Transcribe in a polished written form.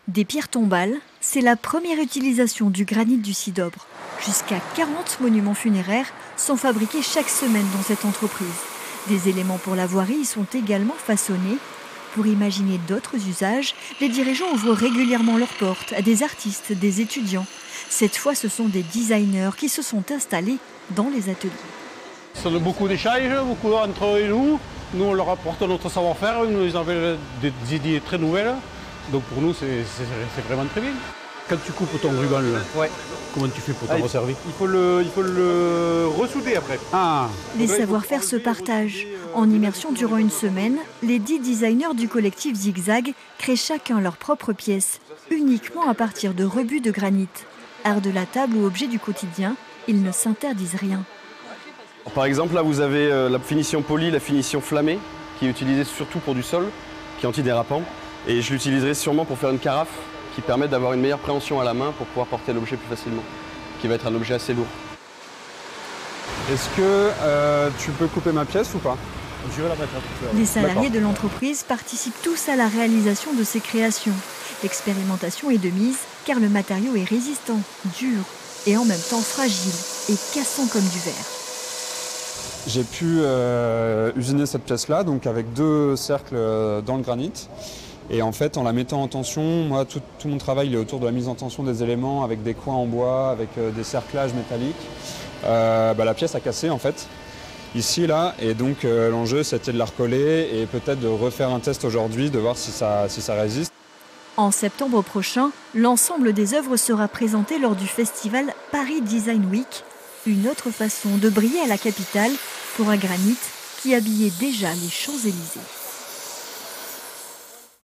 Des pierres tombales, c'est la première utilisation du granit du Cidobre. Jusqu'à 40 monuments funéraires sont fabriqués chaque semaine dans cette entreprise. Des éléments pour la voirie y sont également façonnés. Pour imaginer d'autres usages, les dirigeants ouvrent régulièrement leurs portes à des artistes, des étudiants. Cette fois, ce sont des designers qui se sont installés dans les ateliers. Ce sont beaucoup d'échanges, beaucoup entre eux et nous. Nous, on leur apporte notre savoir-faire, ils ont des idées très nouvelles. Donc pour nous, c'est vraiment très bien. Quand tu coupes ton ruban, là, comment tu fais pour t'en resservir? Il faut le ressouder après. Les savoir-faire se partagent. En immersion durant une semaine, les 10 designers du collectif Zigzag créent chacun leur propre pièce, uniquement à partir de rebuts de granit. Art de la table ou objet du quotidien, ils ne s'interdisent rien. Par exemple, là, vous avez la finition polie, la finition flammée, qui est utilisée surtout pour du sol, qui est antidérapant. Et je l'utiliserai sûrement pour faire une carafe qui permet d'avoir une meilleure préhension à la main pour pouvoir porter l'objet plus facilement, qui va être un objet assez lourd. Est-ce que tu peux couper ma pièce ou pas? Je vais la mettre. Les salariés de l'entreprise participent tous à la réalisation de ces créations. L'expérimentation est de mise car le matériau est résistant, dur et en même temps fragile et cassant comme du verre. J'ai pu usiner cette pièce-là, donc avec 2 cercles dans le granit. Et en fait, en la mettant en tension, moi, tout mon travail il est autour de la mise en tension des éléments avec des coins en bois, avec des cerclages métalliques. La pièce a cassé en fait, ici, là, et donc l'enjeu c'était de la recoller et peut-être de refaire un test aujourd'hui, de voir si ça résiste. En septembre prochain, l'ensemble des œuvres sera présenté lors du festival Paris Design Week, une autre façon de briller à la capitale pour un granit qui habillait déjà les Champs-Élysées.